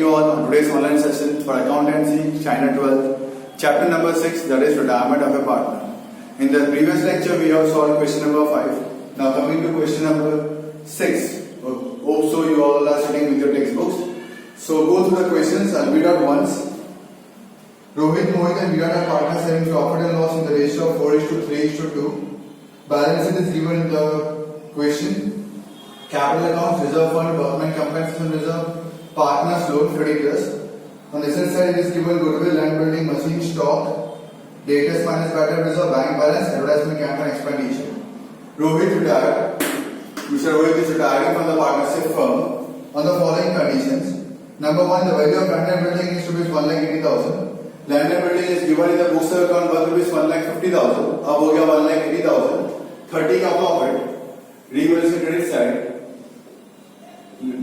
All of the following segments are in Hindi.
you all on today's online session for accountancy, China 12, chapter number 6, that is retirement of a partner. In the previous lecture, we have solved question number 5. Now coming to question number 6. Hope so you all are sitting with your textbooks. So go through the questions. I'll read out once. Rohit, Mohit and Virat are partners having profit and loss in the ratio of 4:3:2. Balance sheet is given in the question. Capital accounts, reserve fund, government compensation reserve, partners, loan, creditors. On the asset side, it is given goodwill, land building, machine, stock, debtors minus bad debt reserve, bank balance, advertisement campaign expenditure. Rohit retired. Mr. Rohit is retiring from the partnership firm on the following conditions. Number 1, the value of land and building is rupees 1,80,000. Land and building is given in the books of account worth rupees 1,50,000. अब हो गया 1,80,000. 30 का profit. Reverse credit side.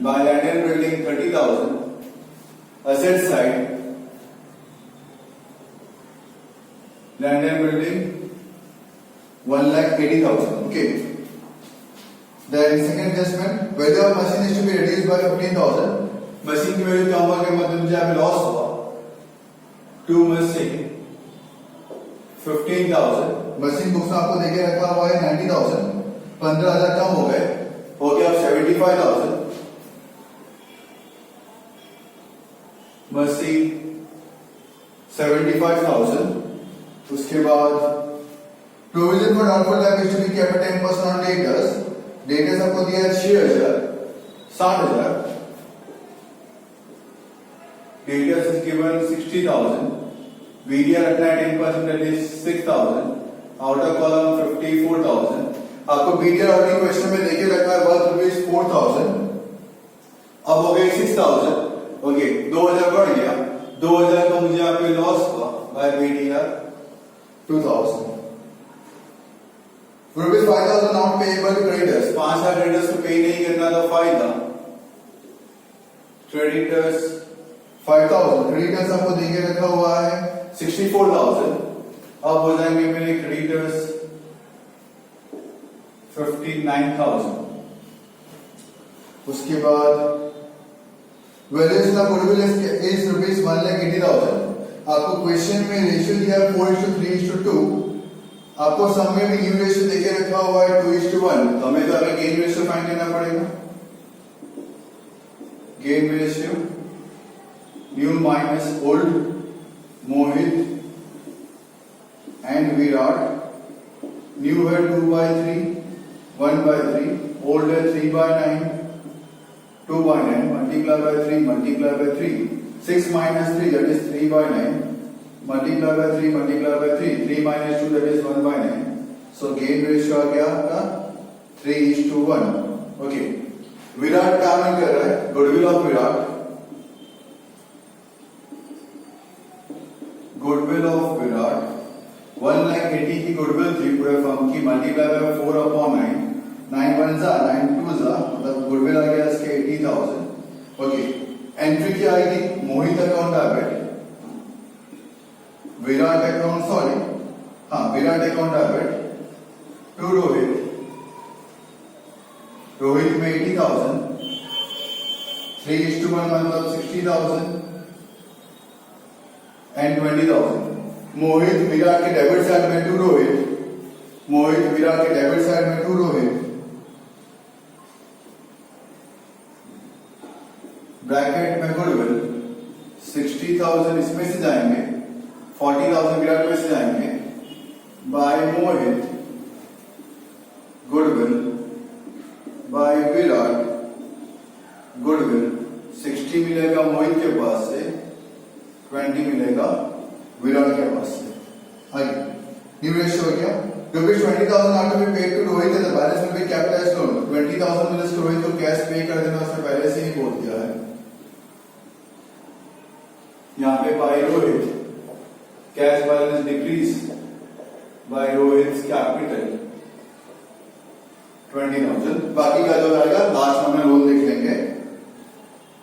By land and building 30,000. Asset side. Land and building 1,80,000. Okay. Then second adjustment, value of machine is to be reduced by 15,000. Machine की वैल्यू कम होने के मतलब जहाँ पे लॉस हुआ 2 मशीन 15,000. मशीन बुक्स में आपको देके रखा हुआ है 90,000. 15,000 कम हो गए, हो गया 75,000. मशीन 75,000. उसके बाद provision for doubtful debt is to be kept 10% on debtors. Debtors आपको दिया है 6,000 60,000. Debtors is given 60,000. VDR रखना है 10%, that is 6,000. Outer column 54,000. आपको VDR ऑलरेडी क्वेश्चन में देके रखा है वर्थ रुपीज 4,000. अब हो गए 6,000. ओके 2,000 बढ़ गया. 2,000 का मुझे यहाँ पे लॉस हुआ by VDR 2,000. Rupees 5,000 not payable to creditors. 5,000 creditors को पे नहीं करना तो फायदा. क्रेडिटर्स 5,000. क्रेडिटर्स आपको देके रखा हुआ है 64,000. अब हो जाएंगे मेरे क्रेडिटर्स 59,000. उसके बाद valuation of goodwill is rupees 1,80,000. आपको क्वेश्चन में रेशियो दिया है 4:3:2. आपको सम में भी न्यू रेशियो देके रखा हुआ है 2:1. तो हमें तो अगर गेन रेशियो फाइंड करना पड़ेगा. Gain ratio new minus old, Mohit and Virat. New है 2/3, 1/3, old है 3/9, 2/9, multiply by 3, multiply by 3. 6 minus 3, that is 3/9, multiply by 3, multiply by 3. 3 minus 2, that is 1/9. So gain ratio आ गया आपका 3:1. Okay. विराट काम नहीं कर रहा है. Goodwill of Virat, goodwill of Virat 1,80,000 की गुडविल थी पूरे फर्म की. Multiply by 4/9. 9 1 जा 9 2 जा, मतलब गुडविल आ गया इसके 80,000. ओके. एंट्री क्या आएगी? Mohit account debit, Virat account Virat account debit to Rohit. Rohit में 80,000. 3:1 मतलब 60,000 and 20,000. मोहित विराट के डेबिट साइड में टू रोहित. मोहित विराट के डेबिट साइड में टू रोहित. ब्रैकेट में गुडविल 60,000 इसमें से जाएंगे, 40,000 विराट में से जाएंगे. बाय मोहित गुडविल, बाय विराट गुडविल. 60 मिलेगा मोहित के पास से, 20 मिलेगा विराट के पास से. आगे न्यू रेशियो हो गया. Rupees 20,000 are to be paid to Rohit and the balance will be kept as loan. 20,000 मिले रोहित को कैश पे कर देना, उसने पहले से ही बोल दिया है. यहाँ पे by Rohit cash balance decrease by Rohit capital 20,000. बाकी का जो आएगा लास्ट में लोन देख लेंगे.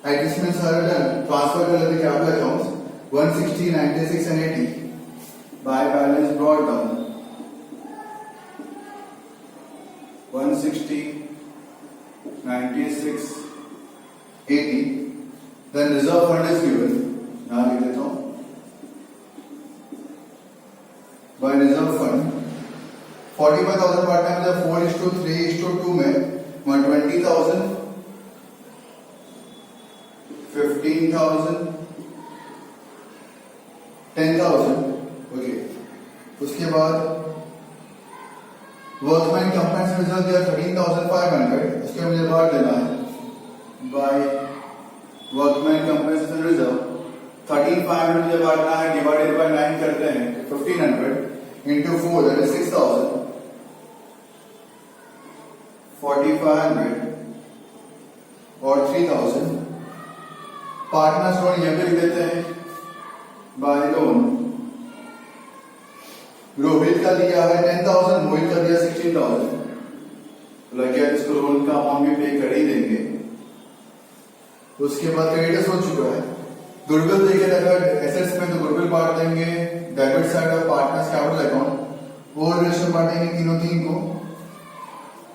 Adjustments are done. Transfer to the capital accounts 160, 96 and 80. By balance brought down 160, 96, 80. Then reserve fund is given, यहां लिख देता हूं, बाय रिजर्व फंड 45,000 पार्टनर में जब 4:3:2 में 120,000, 15,000, 10,000, ओके। उसके बाद वर्कमैन कंपनी रिजर्व दिया 13,500, उसके मुझे बाहर देना है बाय वर्कमैन कंपनी रिजर्व 13,500 मुझे बांटना है, डिवाइडेड बाय 9 करते हैं 1,500 इंटू 4 दैट इज 6,000, 4,500 और 3,000। पार्टनर्स लोन यह भी लिख देते हैं बाय लोन। रोहित का दिया है 10,000, मोहित का दिया 16,000, लगे इसको लोन का अमाउंट भी पे कर ही देंगे। उसके बाद क्रेडिटर्स हो चुका है। गुडविल देखिए, अगर एसेट्स में तो गुडविल बांट देंगे debit side of partners capital account, और रेशियो बांटेंगे तीन को,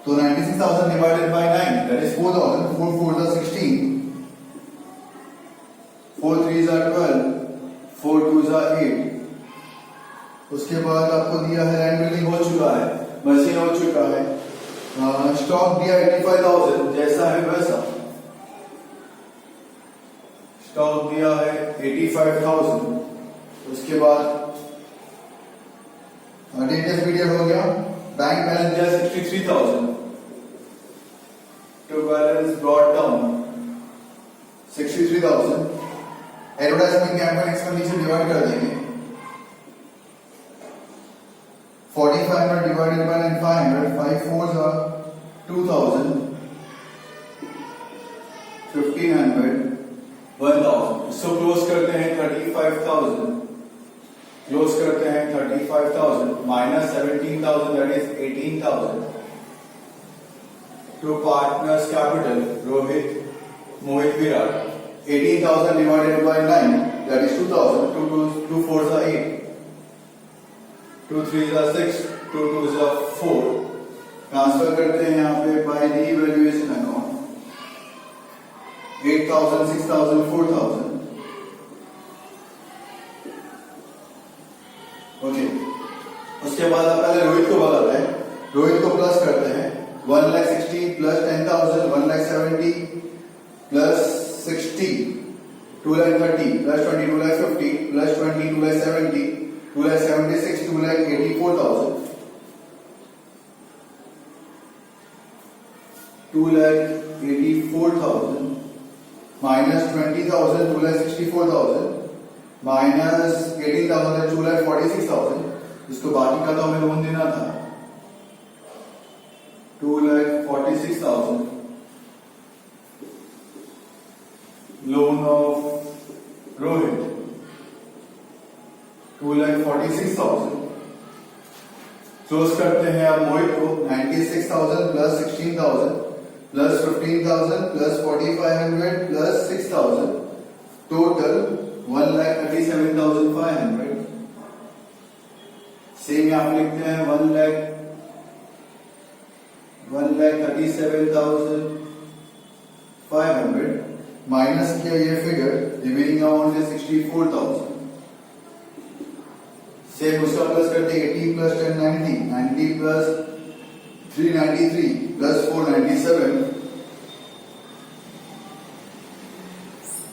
तो 96,000 divided by 9 that is 4,000, 4 4 is 16, 4 3 is 12, 4 2 is 8। उसके बाद आपको दिया है लैंड बिल्डिंग हो चुका है, मशीन हो चुका है, स्टॉक दिया 85,000 जैसा है वैसा, स्टॉक दिया है 85,000। उसके बाद डेटर्स पीरियड हो गया, बैंक बैलेंस दिया 63,000, to balance brought down 63,000। Advertisement campaign expenditure divide कर देंगे, 4,500 डिवाइडेड बाय 500, 5 4s are 2,000, 1,500, 1,000। इसको क्लोज करते हैं 35,000, क्लोज करते हैं 35,000 minus 17,000 that is 18,000 to partners capital Rohit, Mohit, Virat. 18,000 divided by 9 that is 2,000, 2 4s are 8, 2 3s are 6, 2 2s are 4। Transfer करते हैं यहाँ पे बाय रीवैल्यूएशन अकाउंट, 8,000, 6,000, 4,000, ओके। उसके बाद आप पहले रोहित को बताते हैं, रोहित को प्लस करते हैं 1,60,000 plus 10,000 1,70,000 plus 60 2,30,000 plus 20 2,50,000 plus 20 2,70,000 2,76,000 2,84,000 2,84,000 minus 20,000 2,64,000 minus 18,000 2,46,000। इसको बाकी का तो हमें लोन देना था 2,46,000 लोन ऑफ रोहित 2,46,000। क्लोज करते हैं अब मोहित को 96,000 plus 16,000 plus 15,000 plus 4,500 plus 6,000 total 1,37,500। Same यहां पर लिखते हैं 1,37,500 माइनस किया ये फिगर, रिमेनिंग अमाउंट है 64,000। सेम उसका प्लस करते 80 प्लस 10 90, 90 प्लस 393 प्लस 497,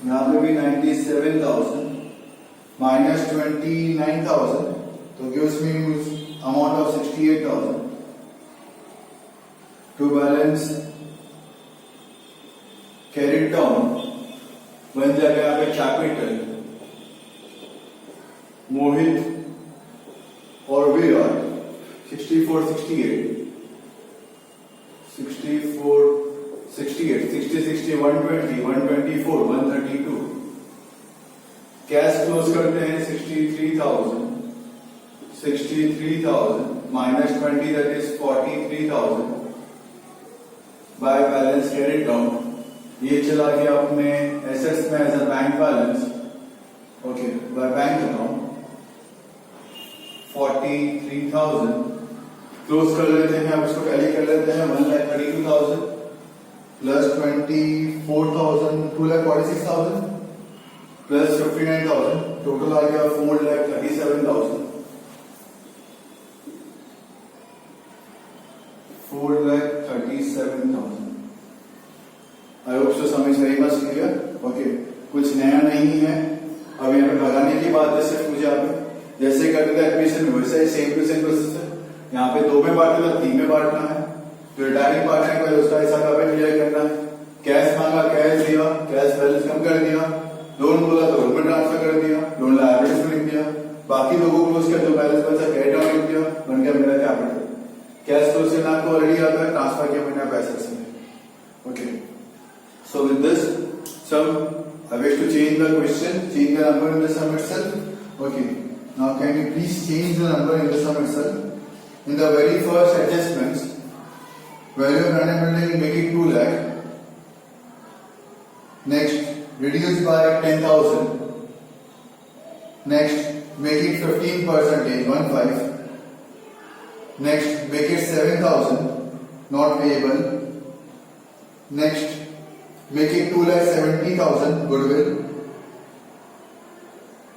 यहां पे भी 97,000 माइनस 29,000 तो gives me amount of 68,000 to balance carried down. बन जाएगा यहाँ पे कैपिटल मोहित और विराट 64 68 64 68 60 60 120 124 132। कैश क्लोज करते हैं 63,000 minus 20 that is 43,000 by balance carried down. ये चला गया अपने एसेट्स में as a bank balance, okay, by bank account 43,000। Close कर लेते हैं, अब इसको टैली कर लेते हैं 1,32,000 प्लस 24,000 2,46,000 प्लस 59,000, टोटल आ गया 4,37,000, 4,37,000। आई होप सो समझ वेरी मच क्लियर। ओके, कुछ नया नहीं है। अब यहाँ पे भगाने की बात है सिर्फ मुझे यहाँ पे जैसे करते थे एडमिशन में वैसे ही सेम टू सेम प्रोसेस है। यहाँ पे 2 में बांटना था, 3 में बांटना है। जो रिटायरिंग पार्ट है उसका हिसाब हमें क्लियर करना है। कैश मांगा, कैश दिया, कैश बैलेंस कम कर दिया, लोन बोला तो लोन में ट्रांसफर कर दिया, लोन लायबिलिटीज में लिख दिया, बाकी लोगों को उसका जो बैलेंस बचा कैश डाउन लिख दिया, बन गया मेरा कैपिटल। कैश फ्लो से आपको ऑलरेडी आता है, ट्रांसफर किया मैंने पैसे से। Okay, so with this sum I wish to change the question, change the number in the sum itself. Okay, now can you please change the number in the sum itself? In the very first adjustments, value of land and building make it 2 lakh. Next, reduce by 10,000. Next, make it 15%, 15. Next, make it 7,000, not payable. Next, make it 2,70,000 goodwill.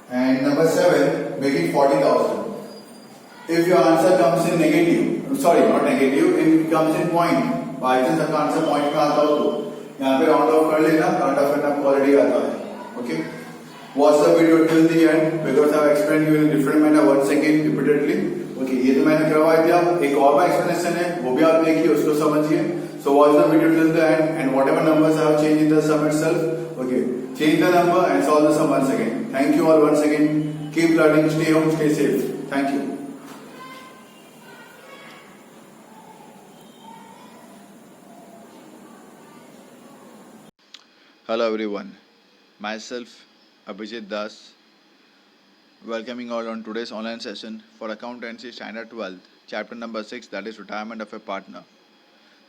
And number 7, make it 40,000. If your answer comes in negative, sorry, not negative, if it comes in point, by chance आपका आंसर पॉइंट में आता हो तो यहाँ पे राउंड ऑफ कर लेना, राउंड ऑफ करना आपको ऑलरेडी आता है। Okay, watch the video till the end because I have explain you in different manner once again repeatedly. Okay, ये तो मैंने करवा दिया, एक और एक्सप्लेनेशन है वो भी आप देखिए, उसको समझिए। So watch the video till the end and whatever numbers I have changed in the sum itself, okay, change the number and solve the sum once again. Thank you all once again. Keep learning, stay home, stay safe. Thank you. Hello everyone, myself Abhijit Das, welcoming all on today's online session for Accountancy Standard 12, chapter number 6, that is Retirement of a Partner.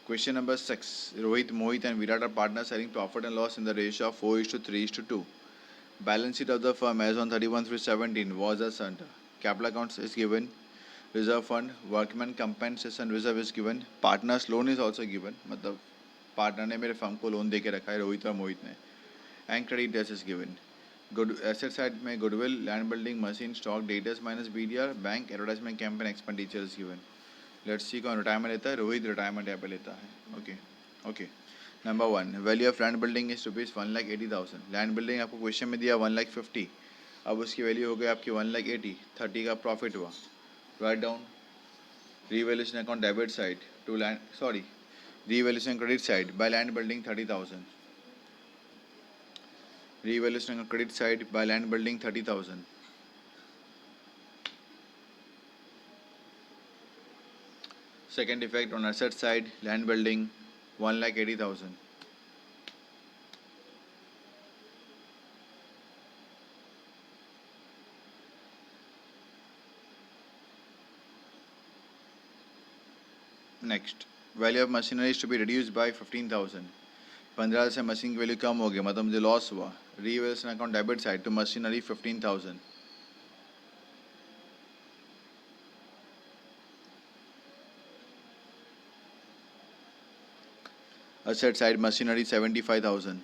Question number 6. Rohit, Mohit and Virat are partners selling profit and loss in the ratio of 4:3:2. Balance sheet of the firm as on 31/3/17 was as under. Capital accounts is given. Reserve fund, workman compensation reserve is given. Partners loan is also given. मतलब पार्टनर ने मेरे फर्म को लोन दे के रखा है, रोहित और मोहित ने. And credit debts is given. Good asset side में goodwill, land building, machine, stock, debtors minus BDR, bank, advertisement, campaign expenditure is given. Let's see कौन रिटायरमेंट लेता है. रोहित रिटायरमेंट यहाँ पे लेता है. Okay. Number 1, value of land building is rupees 1,80,000. Land building आपको क्वेश्चन में दिया 1,50,000. अब उसकी वैल्यू हो गई आपकी 1,80,000. 30 का प्रॉफिट हुआ. Write down. Revaluation account debit side to land, sorry, revaluation credit side by land building 30,000. Revaluation credit side by land building 30,000. Second effect on asset side, land building 1,80,000. Next, value of machinery to be reduce by 15,000. 15 से मशीन की वैल्यू कम हो गया, मतलब मुझे लॉस हुआ. Revaluation account debit side to machinery 15,000. Asset side machinery 75,000.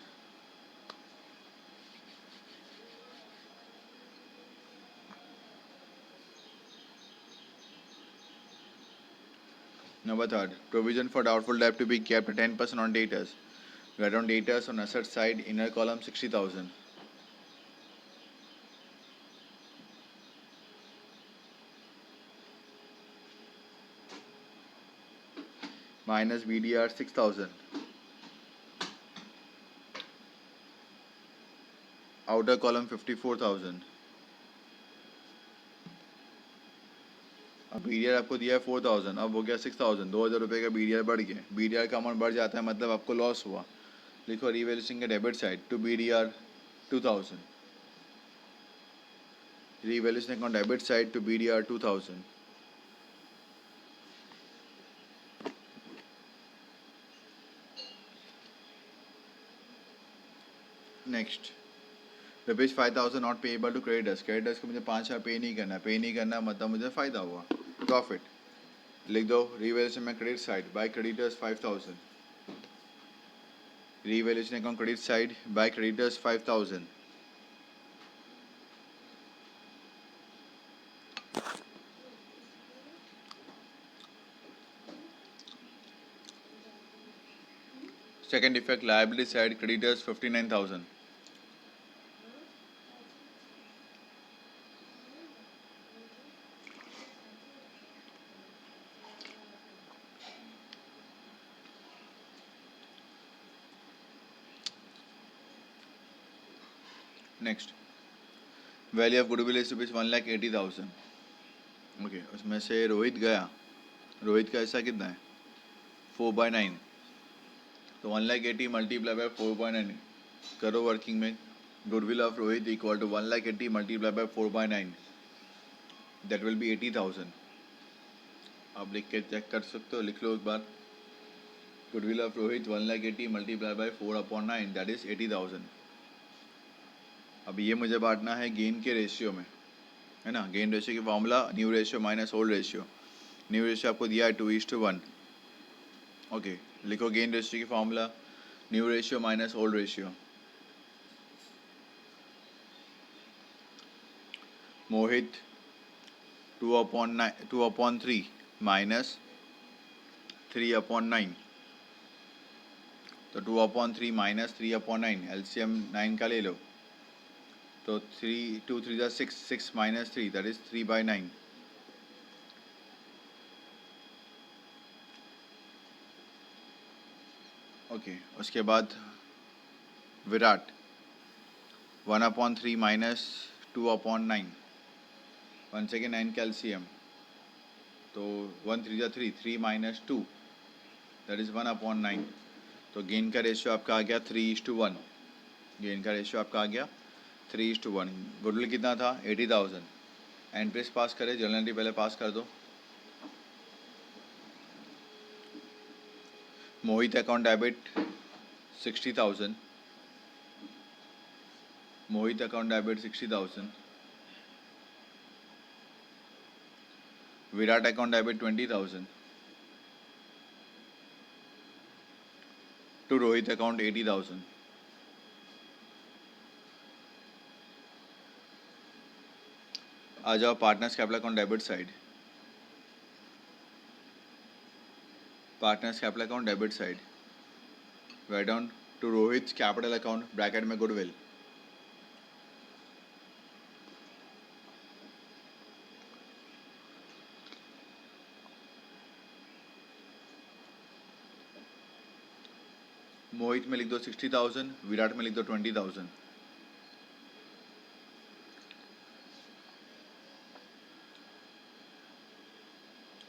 Number 3, provision for doubtful debt to be kept at 10% on debtors. Write on debtors on asset side, inner column 60,000. Minus BDR 6,000. Outer column 54,000. अब BDR आपको दिया है 4,000, अब हो गया 6,000. 2,000 रुपये का BDR बढ़ गया. BDR का अमाउंट बढ़ जाता है मतलब आपको लॉस हुआ. लिखो रीवैल्यूएशन के debit side to BDR 2,000. Revaluation account debit side to BDR 2,000. Next, rupees 5,000 not payable to creditors. Creditors को मुझे 5,000 पे नहीं करना मतलब मुझे फ़ायदा हुआ. प्रॉफिट लिख दो. रीवैल्यूएशन में credit side by creditors 5,000. Revaluation account credit side by creditors 5,000. Second effect, liability side, creditors 59,000. Next, value of goodwill is rupees 1,80,000. Okay, उसमें से रोहित गया, रोहित का ऐसा कितना है 4/9, तो 1,80,000 मल्टीप्लाई बाय 4/9 करो वर्किंग में. Goodwill of Rohit equal to 1,80,000 multiply by 4/9, that will be 80,000. आप लिख के चेक कर सकते हो, लिख लो एक बार. Goodwill of Rohit 1,80,000 multiply by 4/9, that is 80,000. अब ये मुझे बांटना है गेन के रेशियो में, है ना. गेन रेशियो की formula new ratio minus old ratio. New ratio आपको दिया है 2:1. ओके, लिखो गेन रेशियो की formula new ratio minus old ratio. Mohit 2/3 minus 3/9, तो 2/3 माइनस 3/9, एलसीएम 9 का ले लो, तो 3 2 3 6, 6 माइनस 3, दैट इज 3/9. ओके, उसके बाद विराट 1/3 माइनस 2/9, 1 सेकेंड 9 का एलसीएम, तो 1 3 3, 3 माइनस 2, दैट इज 1/9. तो गेन का रेशियो आपका आ गया 3:1. गेन का रेशियो आपका आ गया 3:1. गुडविल कितना था 80,000. एंट्रीज पास करें, जर्नल एंट्री पहले पास कर दो. Mohit account debit 60,000. Mohit account debit 60,000. Virat account debit 20,000. To Rohit account 80,000. आ जाओ partners capital account debit side. Partners capital account debit side, right down to Rohit capital account bracket में गुडविल. मोहित में लिख दो 60,000, विराट में लिख दो 20,000.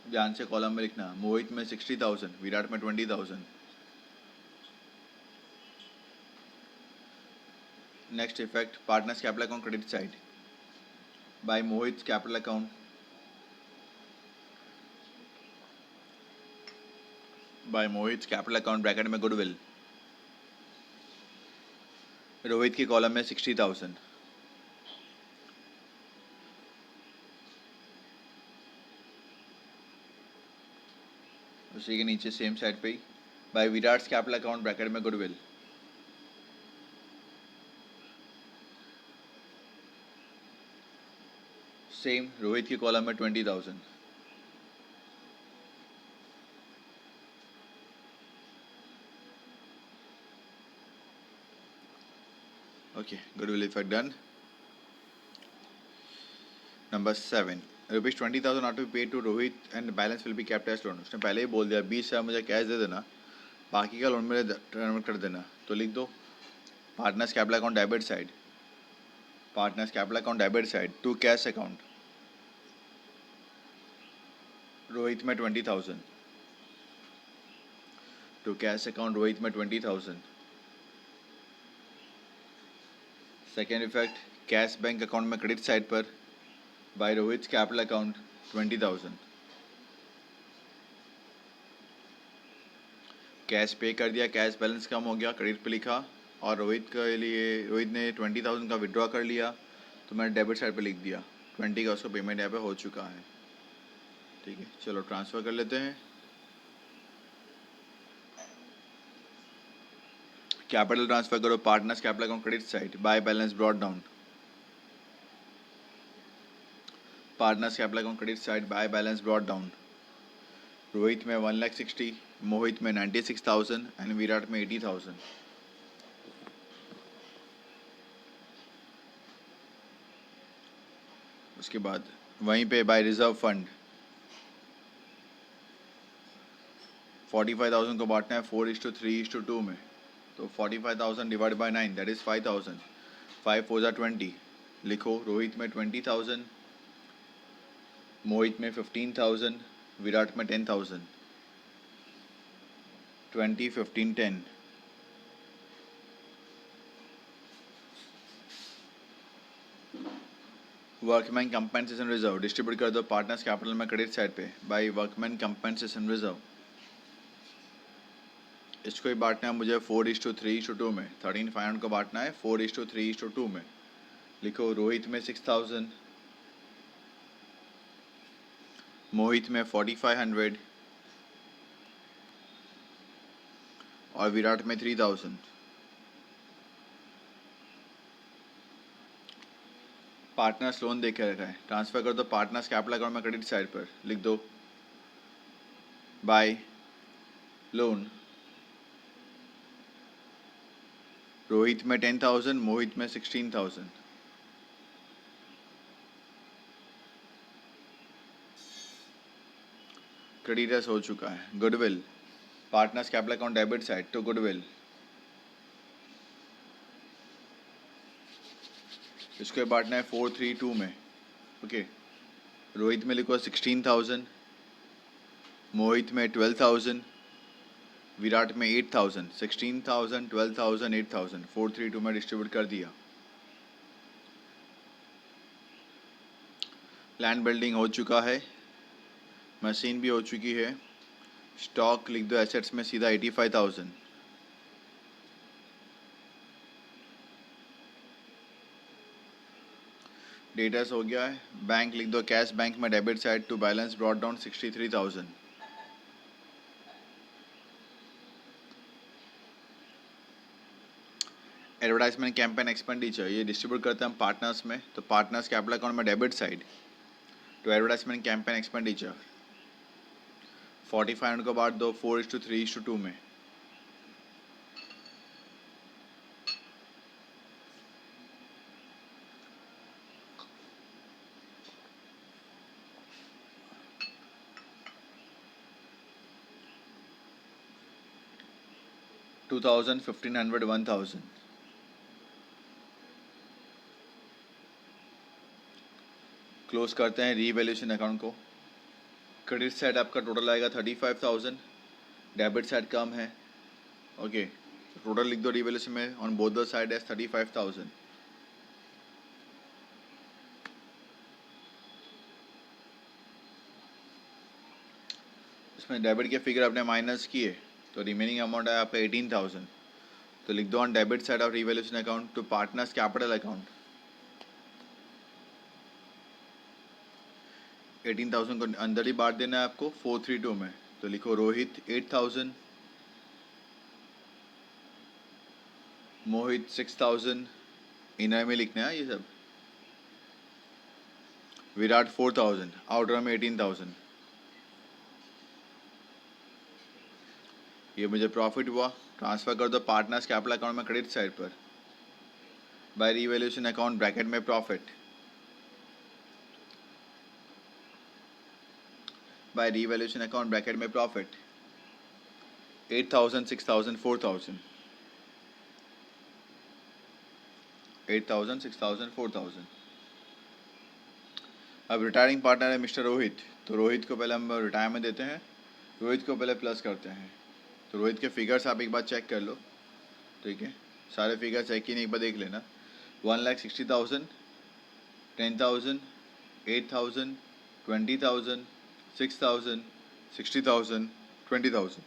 ध्यान से कॉलम में लिखना, मोहित में 60,000, विराट में 20,000. Next effect, partners capital account credit side by Mohit capital account bracket में गुडविल. रोहित की कॉलम में 60,000. उसी के नीचे सेम साइड पे ही by Virat's capital account bracket में गुडविल. सेम रोहित की कॉलम में 20,000. Okay, goodwill effect done. Number 7, rupees 20,000 are to pay to Rohit and balance will be kept as loan. उसने पहले ही बोल दिया 20,000 मुझे कैश दे देना, बाकी का लोन मेरे ट्रांसफर कर देना. तो लिख दो partners capital account debit side, partners capital account debit side to cash account Rohit में 20,000, टू कैश अकाउंट रोहित में 20,000. Second effect, cash bank account में क्रेडिट साइड पर by Rohit capital account 20,000. Cash pay कर दिया, कैश बैलेंस कम हो गया, क्रेडिट पे लिखा, और रोहित के लिए रोहित ने 20,000 का विड्रॉ कर लिया, तो मैंने डेबिट साइड पे लिख दिया 20 का उसको पेमेंट यहाँ पे हो चुका है. ठीक है, चलो ट्रांसफ़र कर लेते हैं. कैपिटल ट्रांसफर करो partners capital account credit side by balance brought down. Partners capital account credit side by balance brought down. Rohit में 1,60,000, मोहित में 96,000 एंड विराट में 80,000। उसके बाद वहीं पे बाय रिजर्व फंड 45,000 को बांटना है 4:3:2 में। तो 45,000 डिवाइड बाय 9 दैट इज 5,000। 5 4 20। लिखो रोहित में 20,000, मोहित में 15,000, विराट में 10,000। 20 15 10। वर्कमैन कंपेंसेशन रिजर्व डिस्ट्रीब्यूट कर दो पार्टनर्स कैपिटल में क्रेडिट साइड पे बाय वर्कमैन कंपेंसेशन रिजर्व। इसको ही बांटना है मुझे 4:3:2 में। 13,500 को बांटना है 4:3:2 में। लिखो रोहित में 6,000, मोहित में 4,500 और विराट में 3,000। पार्टनर्स लोन दे के रखा है, ट्रांसफर कर दो पार्टनर्स कैपिटल अकाउंट में क्रेडिट साइड पर। लिख दो बाय लोन। रोहित में 10,000, मोहित में 16,000। क्रेडिटर्स हो चुका है। Goodwill partners capital account debit side to goodwill. इसको बांटना है 4:3:2 में। ओके रोहित में लिखो 16,000, मोहित में 12,000, विराट में 8,000। 16,000 12,000 8,000 4:3:2 में डिस्ट्रीब्यूट कर दिया। लैंड बिल्डिंग हो चुका है, मशीन भी हो चुकी है। स्टॉक लिख दो एसेट्स में सीधा 85,000। डेटास हो गया है। बैंक लिख दो कैश बैंक में debit side to balance brought down 63,000। Advertisement campaign expenditure ये डिस्ट्रीब्यूट करते हैं हम पार्टनर्स में। तो पार्टनर्स कैपिटल अकाउंट में debit side to advertisement campaign expenditure 4500 को बांट दो 4:3:2 में। $2,000 $1,500 $1,000। क्लोज करते हैं रीवैल्यूएशन अकाउंट को। क्रेडिट साइड आपका टोटल आएगा 35,000, डेबिट साइड कम है। ओके टोटल लिख दो रीवैल्यूएशन में on both the side as 35,000। इसमें डेबिट के फिगर आपने माइनस किए तो रिमेनिंग अमाउंट है आपका 18,000। तो लिख दो on debit side of revaluation account to partners capital account 18,000 को अंदर ही बांट देना है आपको 4:3:2 में। तो लिखो रोहित 8,000, मोहित 6,000 इनर में लिखना है ये सब। विराट 4,000, आउटर में 18,000। ये मुझे प्रॉफिट हुआ। ट्रांसफर कर दो पार्टनर्स कैपिटल अकाउंट में क्रेडिट साइड पर बाय रीवैल्यूएशन अकाउंट ब्रैकेट में profit by revaluation account bracket में प्रॉफिट 8,000 6,000 4,000 8,000 6,000 4,000। अब रिटायरिंग पार्टनर है मिस्टर रोहित। तो रोहित को पहले हम रिटायरमेंट देते हैं, रोहित को पहले प्लस करते हैं। तो रोहित के फिगर्स आप एक बार चेक कर लो। ठीक है सारे फिगर चेक ही नहीं, एक बार देख लेना। 1,60,000 10,000 8,000 20,000 6,000 60,000 20,000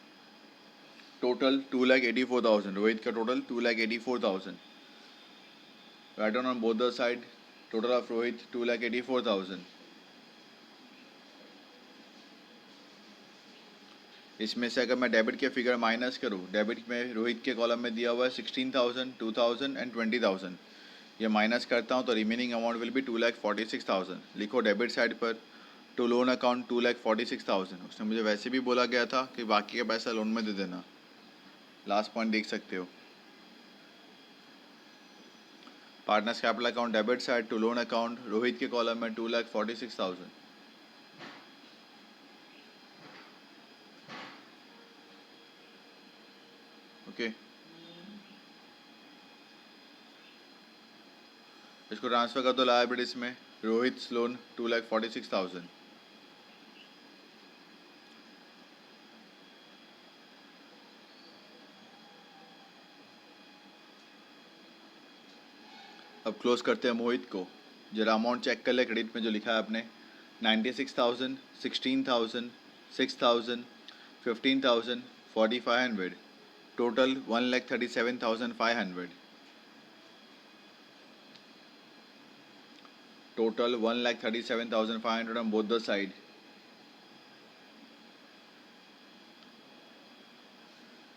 टोटल 2,84,000। रोहित का total 2,84,000। Write down on both the side total of Rohit 2,84,000। इसमें से अगर मैं डेबिट के फिगर माइनस करूँ, डेबिट में रोहित के कॉलम में दिया हुआ है 16,000 2,000 एंड 20,000। ये माइनस करता हूँ तो रिमेनिंग अमाउंट विल बी 2,46,000। लिखो डेबिट साइड पर टू लोन अकाउंट 2,46,000। उसने मुझे वैसे भी बोला गया था कि बाकी का पैसा लोन में दे देना। लास्ट पॉइंट देख सकते हो। Partners capital account debit side to loan account, Rohit के कॉलम में 2,46,000। ओके, इसको ट्रांसफर कर दो लायबिलिटीज में। रोहित लोन 2,46,000। अब क्लोज करते हैं मोहित को। जरा अमाउंट चेक कर ले क्रेडिट में जो लिखा है आपने। 96,000, 16,000, 6,000, 15,000, 4,500, total 1,37,500। Total 1,37,500 on both the side।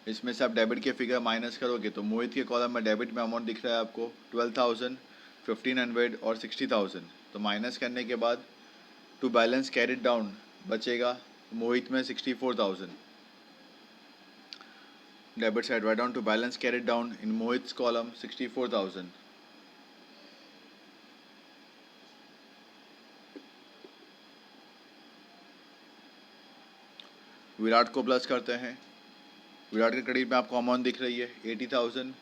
इसमें से आप डेबिट के फिगर माइनस करोगे तो मोहित के कॉलम में डेबिट में अमाउंट दिख रहा है आपको 12,000, 1,500 और 60,000। तो माइनस करने के बाद टू बैलेंस कैरिड डाउन बचेगा मोहित में 64,000। Debit side right down to balance carried down in Mohit's column 64,000। Virat को प्लस करते हैं। विराट के क्रेडिट में आपको अमाउंट दिख रही है 80,000,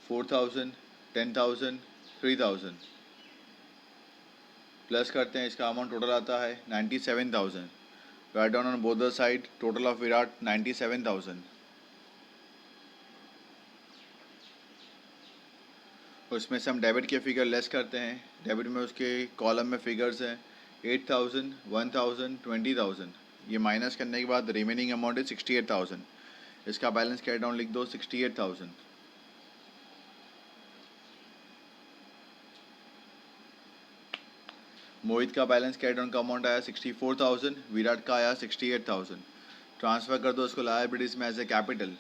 4,000, 10,000, 3,000। प्लस करते हैं, इसका अमाउंट टोटल आता है 97,000। Write down on both the side total of Virat 97,000। उसमें से हम डेबिट के फिगर लेस करते हैं। डेबिट में उसके कॉलम में फिगर्स हैं 8,000, 1,000, 20,000। ये माइनस करने के बाद रिमेनिंग अमाउंट है 68,000। इसका बैलेंस कैरी डाउन लिख दो 68,000। मोहित का बैलेंस कैरी डाउन का अमाउंट आया 64,000, विराट का आया 68,000। ट्रांसफर कर दो इसको लायबिलिटीज में एज ए कैपिटल।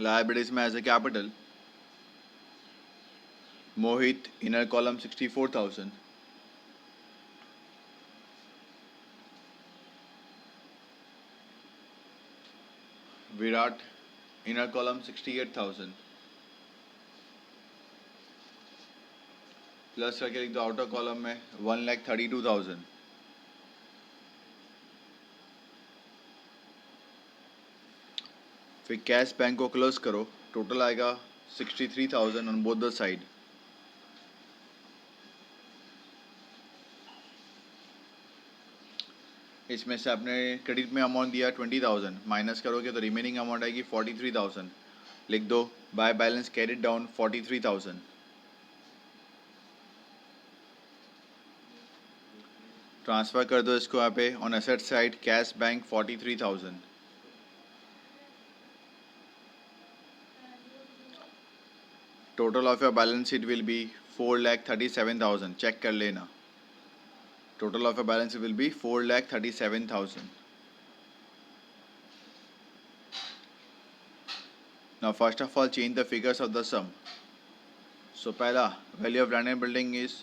लायबिलिटीज में as a capital Mohit inner column 64,000, Virat inner column 68,000। Plus करके लिख दो आउटर कॉलम में 1,32,000। फिर कैश बैंक को क्लोज करो। टोटल आएगा 63,000 ऑन बोथ द साइड। इसमें से आपने क्रेडिट में अमाउंट दिया 20,000, माइनस करोगे तो रिमेनिंग अमाउंट आएगी 43,000। लिख दो by balance carried down 43,000। Transfer कर दो इसको यहाँ पे on asset side cash bank 43,000। Total of your balance sheet will be 4,37,000। Check कर लेना। Total of your balance sheet will be 4,37,000। Now first of all change the figures of the sum. So पहला value of land and building is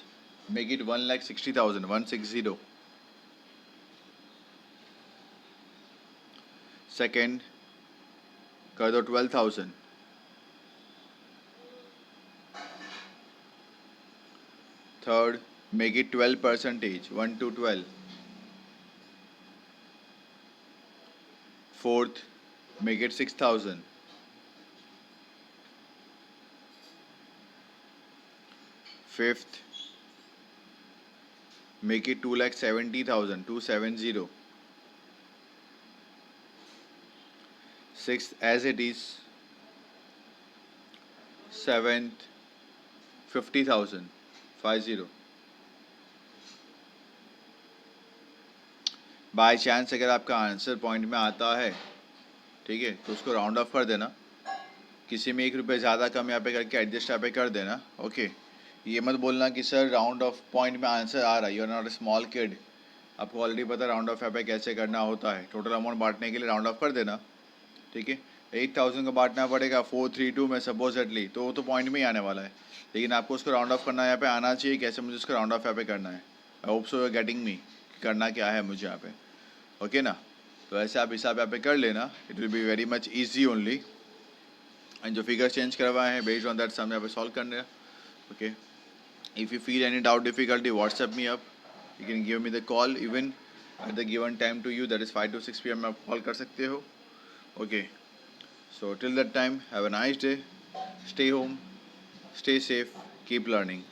make it 1,60,000, 160. Second कर दो 12,000। Third make it 12%, 1 to 12. Fourth make it 6,000. Fifth make it 2,70,000, 270. Sixth as it is. Seventh 50,000, 50. By chance अगर आपका आंसर पॉइंट में आता है, ठीक है, तो उसको राउंड ऑफ कर देना। किसी में 1 रुपये ज़्यादा कम यहाँ पे करके एडजस्ट यहाँ पे कर देना। ओके, ये मत बोलना कि सर राउंड ऑफ पॉइंट में आंसर आ रहा है, you are not a small kid. आपको ऑलरेडी पता राउंड ऑफ यहाँ पे कैसे करना होता है। टोटल अमाउंट बांटने के लिए राउंड ऑफ कर देना, ठीक है। 8000 को बांटना पड़ेगा 432 में सपोजिटली, तो वो तो पॉइंट में ही आने वाला है, लेकिन आपको उसको राउंड ऑफ करना है, यहाँ पे आना चाहिए कैसे मुझे उसको राउंड ऑफ यहाँ पे करना है। I hope so you are getting me, करना क्या है मुझे यहाँ पे, ओके ना। तो ऐसे आप हिसाब यहाँ पे कर लेना, it will be very much easy only. And जो फिगर चेंज करवाए हैं बेस्ड ऑन दैट सम यहाँ पे सॉल्व करने हैं, okay. If you feel any doubt difficulty WhatsApp me up, you can give me the call even at the given time to you, that is 5 to 6 PM में आप कॉल कर सकते हो, okay. So till that time, have a nice day, stay home, stay safe, keep learning.